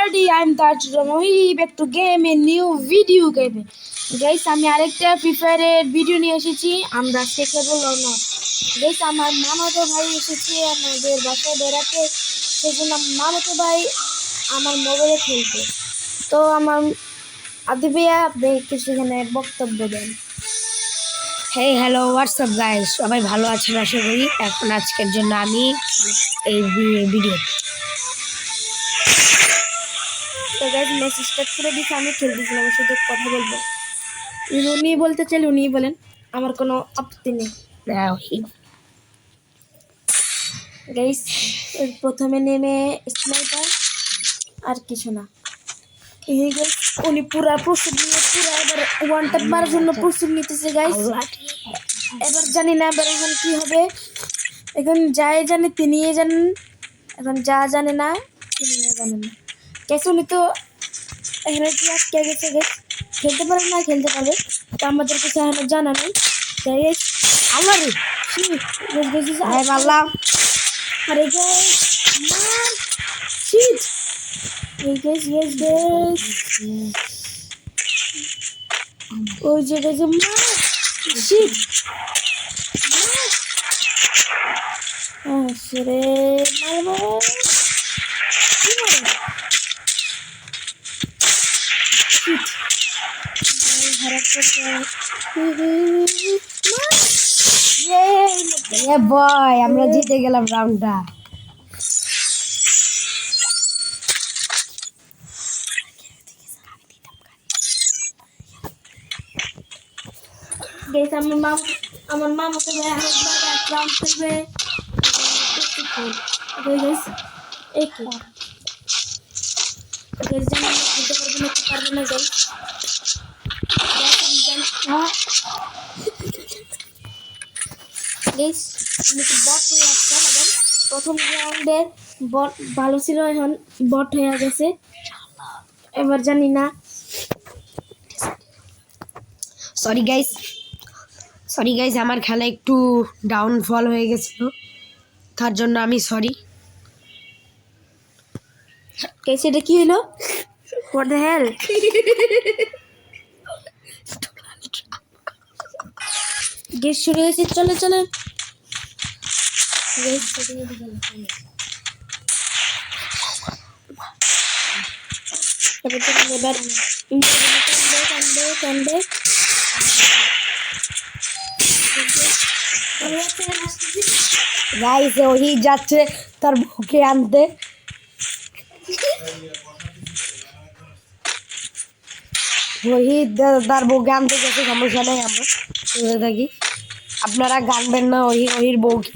everybody, I'm Taj back to game a new video game. Guys, আমি আরেকটা free ফায়ারের video নিয়ে এসেছি। আমরা আজকে খেলবো লর্না। গাইস, আমার মামাতো ভাই এসেছে আমাদের বাসায় বেড়াতে, সেজন্য মামাতো ভাই আমার মোবাইলে খেলবে। তো আমার আদি ভাইয়া আপনি কিছু এখানে বক্তব্য দেন। হেই হ্যালো হোয়াটসঅ্যাপ গাইস, সবাই ভালো আছেন আশা করি। এখন আজকের জন্য আমি এই ভিডিও তো গাইস ম্যাচ স্টার্ট করে দিচ্ছি। আমি খেলতেছিলাম, শুধু কথা বলবো। উনি বলতে চাইলে উনি বলেন, আমার কোনো আপত্তি নেই। গাইস প্রথমে নেমে স্নাইপার আর কিছু না। এই গাইস উনি পুরা প্রস্তুত নিয়ে এবার ওয়ান ট্যাপ মারার জন্য প্রস্তুত নিতেছে গাইস। এবার জানি না এবার এখন কি হবে। এখন যাই জানে তিনি জানেন, এখন যা জানে না তিনি জানেন না। কেসে উনি তো এখানে কি আটকে গেছে গাইস, খেলতে পারে না খেলতে পারবে তো আমাদের কিছু এখনো জানা নেই। গাইস আমার পারলাম। আরে গাইস মার শিট। এই গাইস ওই যে গাইস মার শিট আসরে মারবো কি মারে শিট খারাপ এ বয়, আমরা জিতে গেলাম রাউন্ডটা। গাইস আমার মামাকে ভাই আরেকবার এক রাউন্ড খেলবে। গাইস এই কি গাইস জানি না খেলতে পারবে না গাইস। গাইস আমি তো বট হয়ে আসছে। আবার প্রথম রাউন্ডে বট ভালো ছিল, এখন বট হয়ে গেছে। এবার জানি না। সরি গাইস, আমার খেলা একটু ডাউনফল হয়ে গেছিল, তার জন্য আমি সরি। গাইস এটা কি হলো? What the hell? গেস শুরু হয়েছে, চলে গাইস এবার কান্দে গাইস ওই যাচ্ছে তার বউকে আনতে। তার বউকে আনতে গেছে, সমস্যা নেই, আমরা শুনে থাকি। আপনারা গানবেন না ওহির বউকে।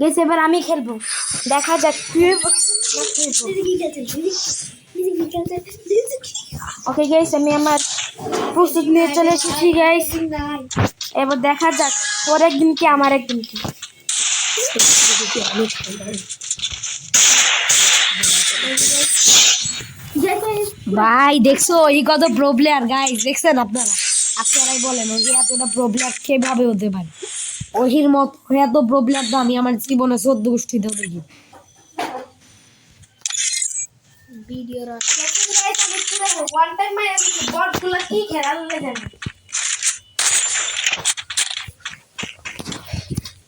গেস এবার আমি খেলবো, দেখা যাক ওকে গাইস আমি আমার প্রস্তুত নিয়ে চলে এসেছি গাইস। এবার দেখা যাক ওর একদিন কি আমার একদিন কি। ভাই দেখছো ওই কত প্রো প্লেয়ার গাইস, দেখছেন আপনারাই বলেন ওই এতটা প্রো প্লেয়ার কিভাবে হতে পারে? ওহির মত এত প্রো প্লেয়ার তো আমি আমার জীবনে 14 গোষ্ঠীতেও দেখি।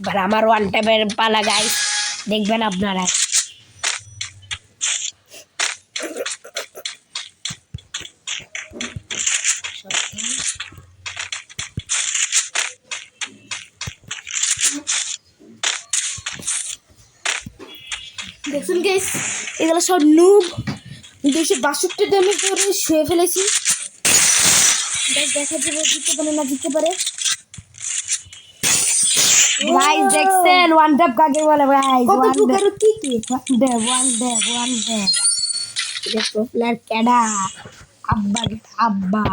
এবার আমার ওয়ান টাইপের পালা গাইস, দেখবেন আপনারা। দেখুন গাইস এগুলো সব নুব, 262 ড্যামেজ করে শুয়ে ফেলেছি। দেখা যাবে জিততে পারে না জিততে পারে। গাইস দেখছেন ওয়ান ট্যাপ কাকে বলে গাইস? কত প্রকার কি ওয়ান ডে এটা প্রো প্লেয়ার কেডা? আব্বা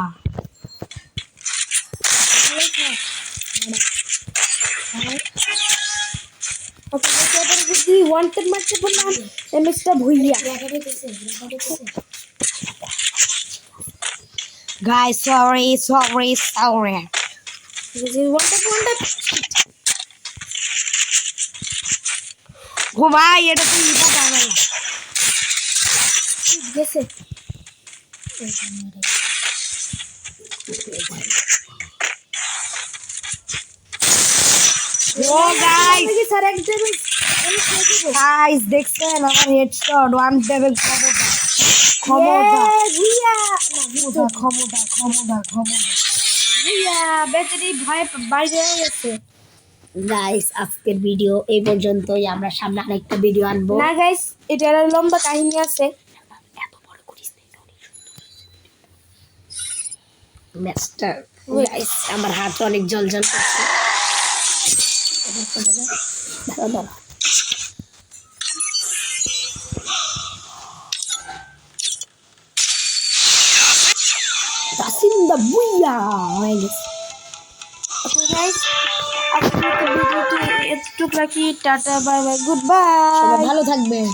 ওকে এবার যদি ওয়ান ট্যাপ মারতে পারলাম এমএসটা ভুইয়া। Guys sorry sorry sorry one tap ও ভাই এটা তো ইটা পাবে না গেছে। ও গাইস স্যার একদম গাইস দেখছেন আমার হেডশট ওয়ান ট্যাপের ক্ষমতা ব্যাটারি ভয় বাইরে হয়ে গেছে। গাইস আজকের ভিডিও এই পর্যন্তই আমরা সামনে আরেকটা ভিডিও আনবো না গাইস এটার আর লম্বা কাহিনী আছে। এত বড় করিস না মাস্টার গাইস আমার হাত অনেক জ্বলজ্বল করছে দাঁড়া তাসিন্দা বুইয়া হয়ে গেছে ওকে গাইস আজকের ভিডিওটি এতটুকু রাখি। Tata bye bye good bye. সবাই ভালো থাকবেন